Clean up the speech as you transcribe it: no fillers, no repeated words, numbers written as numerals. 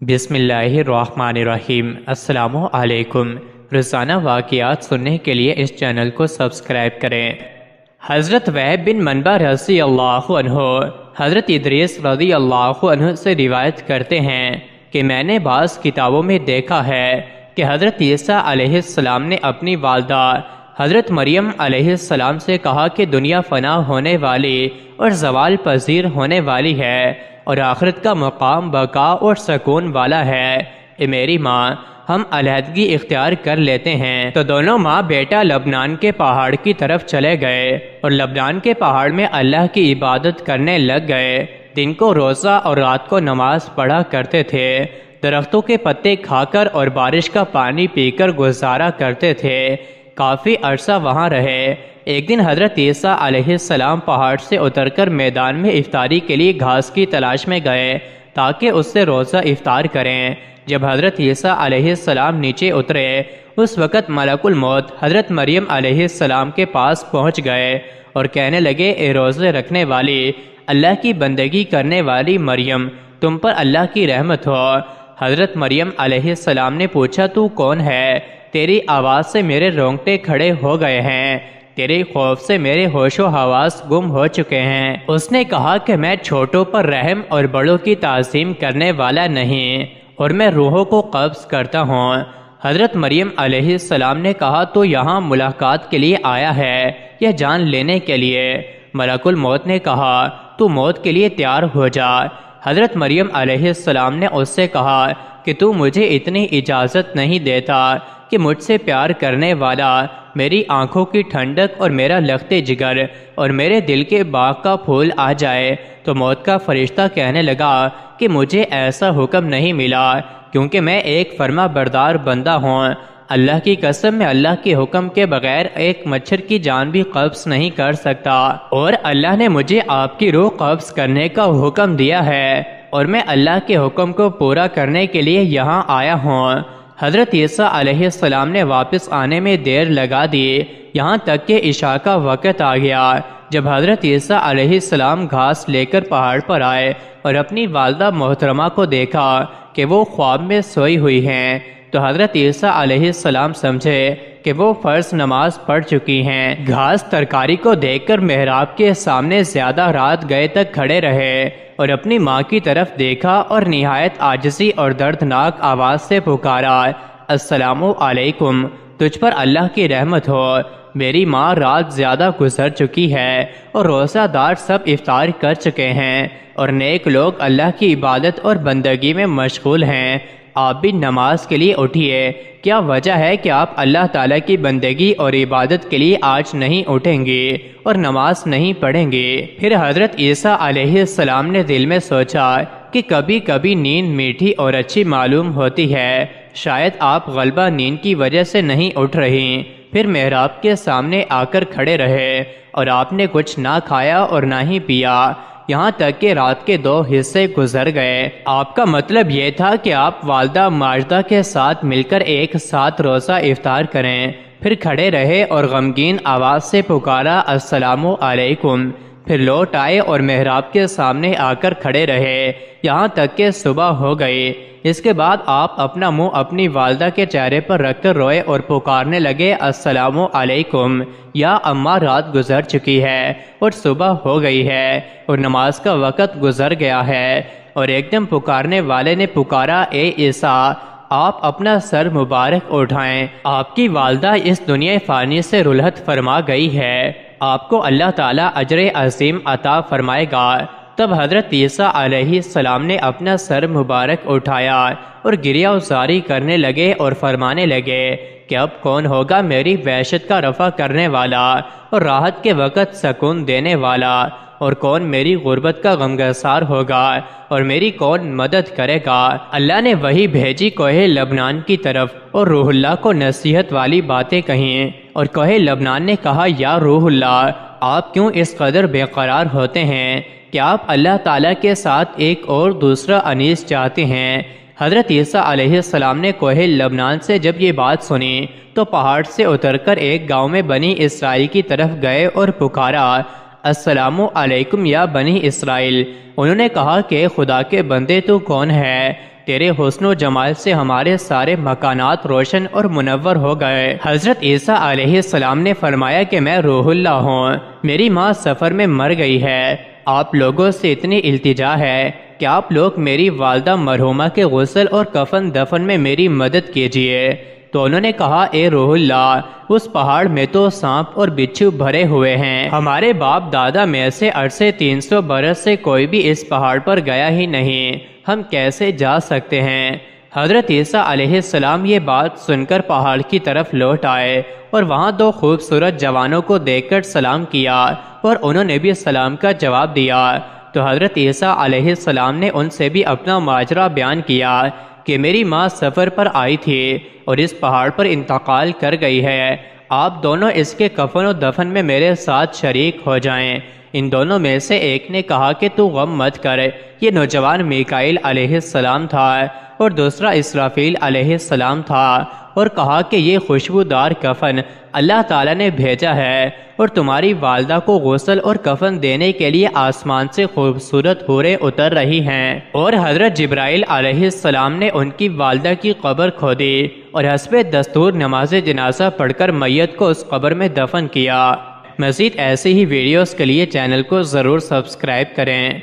بسم اللہ الرحمن الرحیم۔ السلام علیکم۔ روزانہ واقعات سننے کے لیے اس چینل کو سبسکرائب کریں۔ حضرت وہب بن منبع رضی اللہ عنہ حضرت ادریس رضی اللہ عنہ سے روایت کرتے ہیں کہ میں نے بعض کتابوں میں دیکھا ہے کہ حضرت عیسیٰ علیہ السلام نے اپنی والدہ حضرت مریم علیہ السلام سے کہا کہ دنیا فنا ہونے والی اور زوال پذیر ہونے والی ہے اور آخرت کا مقام بقا اور سکون والا ہے۔ اے میری ماں، ہم علیحدگی اختیار کر لیتے ہیں۔ تو دونوں ماں بیٹا لبنان کے پہاڑ کی طرف چلے گئے اور لبنان کے پہاڑ میں اللہ کی عبادت کرنے لگ گئے۔ دن کو روزہ اور رات کو نماز پڑھا کرتے تھے، درختوں کے پتے کھا کر اور بارش کا پانی پی کر گزارا کرتے تھے۔ کافی عرصہ وہاں رہے۔ ایک دن حضرت عیسیٰ علیہ السلام پہاڑ سے اتر کر میدان میں افطاری کے لیے گھاس کی تلاش میں گئے تاکہ اس سے روزہ افطار کریں۔ جب حضرت عیسیٰ علیہ السلام نیچے اترے، اس وقت ملک الموت حضرت مریم علیہ السلام کے پاس پہنچ گئے اور کہنے لگے، اے روزے رکھنے والی، اللہ کی بندگی کرنے والی مریم، تم پر اللہ کی رحمت ہو۔ حضرت مریم علیہ السلام نے پوچھا، تو کون ہے؟ تیری آواز سے میرے رونگٹے کھڑے ہو گئے ہیں، تیرے خوف سے میرے ہوش و حواس گم ہو چکے ہیں۔ اس نے کہا کہ میں چھوٹوں پر رحم اور بڑوں کی تعظیم کرنے والا نہیں، اور میں روحوں کو قبض کرتا ہوں۔ حضرت مریم علیہ السلام نے کہا، تو یہاں ملاقات کے لیے آیا ہے یا جان لینے کے لیے؟ ملک الموت نے کہا، تو موت کے لیے تیار ہو جا۔ حضرت مریم علیہ السلام نے اس سے کہا کہ تو مجھے اتنی اجازت نہیں دیتا کہ مجھ سے پیار کرنے والا میری آنکھوں کی ٹھنڈک اور میرا لخت جگر اور میرے دل کے باغ کا پھول آ جائے؟ تو موت کا فرشتہ کہنے لگا کہ مجھے ایسا حکم نہیں ملا، کیونکہ میں ایک فرما بردار بندہ ہوں۔ اللہ کی قسم، میں اللہ کے حکم کے بغیر ایک مچھر کی جان بھی قبض نہیں کر سکتا، اور اللہ نے مجھے آپ کی روح قبض کرنے کا حکم دیا ہے، اور میں اللہ کے حکم کو پورا کرنے کے لیے یہاں آیا ہوں۔ حضرت عیسیٰ علیہ السلام نے واپس آنے میں دیر لگا دی، یہاں تک کہ عشاء کا وقت آ گیا۔ جب حضرت عیسیٰ علیہ السلام گھاس لے کر پہاڑ پر آئے اور اپنی والدہ محترمہ کو دیکھا کہ وہ خواب میں سوئی ہوئی ہیں، تو حضرت عیسیٰ علیہ السلام سمجھے کہ وہ فرض نماز پڑھ چکی ہیں۔ گھاس ترکاری کو دیکھ کر محراب کے سامنے زیادہ رات گئے تک کھڑے رہے اور اپنی ماں کی طرف دیکھا اور نہایت عاجزی اور دردناک آواز سے پکارا، السلام علیکم، تجھ پر اللہ کی رحمت ہو۔ میری ماں رات زیادہ گزر چکی ہے اور روزہ دار سب افطار کر چکے ہیں اور نیک لوگ اللہ کی عبادت اور بندگی میں مشغول ہیں۔ آپ بھی نماز کے لیے اٹھیے۔ کیا وجہ ہے کہ آپ اللہ تعالیٰ کی بندگی اور عبادت کے لیے آج نہیں اٹھیں گے اور نماز نہیں پڑھیں گے؟ پھر حضرت عیسیٰ علیہ السلام نے دل میں سوچا کہ کبھی کبھی نیند میٹھی اور اچھی معلوم ہوتی ہے، شاید آپ غلبہ نیند کی وجہ سے نہیں اٹھ رہی۔ پھر محراب کے سامنے آ کر کھڑے رہے اور آپ نے کچھ نہ کھایا اور نہ ہی پیا، یہاں تک کہ رات کے 2 حصے گزر گئے۔ آپ کا مطلب یہ تھا کہ آپ والدہ ماجدہ کے ساتھ مل کر ایک ساتھ روزہ افطار کریں۔ پھر کھڑے رہے اور غمگین آواز سے پکارا، السلام علیکم۔ پھر لوٹ آئے اور محراب کے سامنے آ کر کھڑے رہے یہاں تک کہ صبح ہو گئی۔ اس کے بعد آپ اپنا منہ اپنی والدہ کے چہرے پر رکھ کر روئے اور پکارنے لگے، السلام علیکم، یا اماں، رات گزر چکی ہے اور صبح ہو گئی ہے اور نماز کا وقت گزر گیا ہے۔ اور ایک دم پکارنے والے نے پکارا، اے عیسیٰ، آپ اپنا سر مبارک اٹھائیں، آپ کی والدہ اس دنیا فانی سے رخصت فرما گئی ہے، آپ کو اللہ تعالیٰ اجر عظیم عطا فرمائے گا۔ تب حضرت عیسیٰ علیہ السلام نے اپنا سر مبارک اٹھایا اور گریہ زاری کرنے لگے اور فرمانے لگے کہ اب کون ہوگا میری وحشت کا رفع کرنے والا اور راحت کے وقت سکون دینے والا، اور کون میری غربت کا غمگسار ہوگا اور میری کون مدد کرے گا؟ اللہ نے وہی بھیجی کوہ لبنان کی طرف اور روح اللہ کو نصیحت والی باتیں کہیں، اور کوہ لبنان نے کہا، یا روح اللہ، آپ کیوں اس قدر بے قرار ہوتے ہیں کہ آپ اللہ تعالیٰ کے ساتھ ایک اور دوسرا انیس چاہتے ہیں؟ حضرت عیسیٰ علیہ السلام نے کوہ لبنان سے جب یہ بات سنی تو پہاڑ سے اتر کر ایک گاؤں میں بنی اسرائیل کی طرف گئے اور پکارا، السلام علیکم یا بنی اسرائیل۔ انہوں نے کہا کہ خدا کے بندے تو کون ہے؟ تیرے حسن و جمال سے ہمارے سارے مکانات روشن اور منور ہو گئے۔ حضرت عیسیٰ علیہ السلام نے فرمایا کہ میں روح اللہ ہوں، میری ماں سفر میں مر گئی ہے، آپ لوگوں سے اتنی التجا ہے کہ آپ لوگ میری والدہ مرحومہ کے غسل اور کفن دفن میں میری مدد کیجیے۔ تو انہوں نے کہا، اے روح اللہ، اس پہاڑ میں تو سانپ اور بچھو بھرے ہوئے ہیں، ہمارے باپ دادا میں سے عرصے 300 برس سے کوئی بھی اس پہاڑ پر گیا ہی نہیں، ہم کیسے جا سکتے ہیں؟ حضرت عیسیٰ علیہ السلام یہ بات سن کر پہاڑ کی طرف لوٹ آئے اور وہاں دو خوبصورت جوانوں کو دیکھ کر سلام کیا اور انہوں نے بھی سلام کا جواب دیا۔ تو حضرت عیسیٰ علیہ السلام نے ان سے بھی اپنا ماجرا بیان کیا کہ میری ماں سفر پر آئی تھی اور اس پہاڑ پر انتقال کر گئی ہے، آپ دونوں اس کے کفن و دفن میں میرے ساتھ شریک ہو جائیں۔ ان دونوں میں سے ایک نے کہا کہ تو غم مت کر، یہ نوجوان میکائیل علیہ السلام تھا اور دوسرا اسرافیل علیہ السلام تھا، اور کہا کہ یہ خوشبودار کفن اللہ تعالیٰ نے بھیجا ہے اور تمہاری والدہ کو غسل اور کفن دینے کے لیے آسمان سے خوبصورت حوریں اتر رہی ہیں۔ اور حضرت جبرائیل علیہ السلام نے ان کی والدہ کی قبر کھودی اور حسب دستور نماز جنازہ پڑھ کر میت کو اس قبر میں دفن کیا۔ مزید ایسے ہی ویڈیوز کے لیے چینل کو ضرور سبسکرائب کریں۔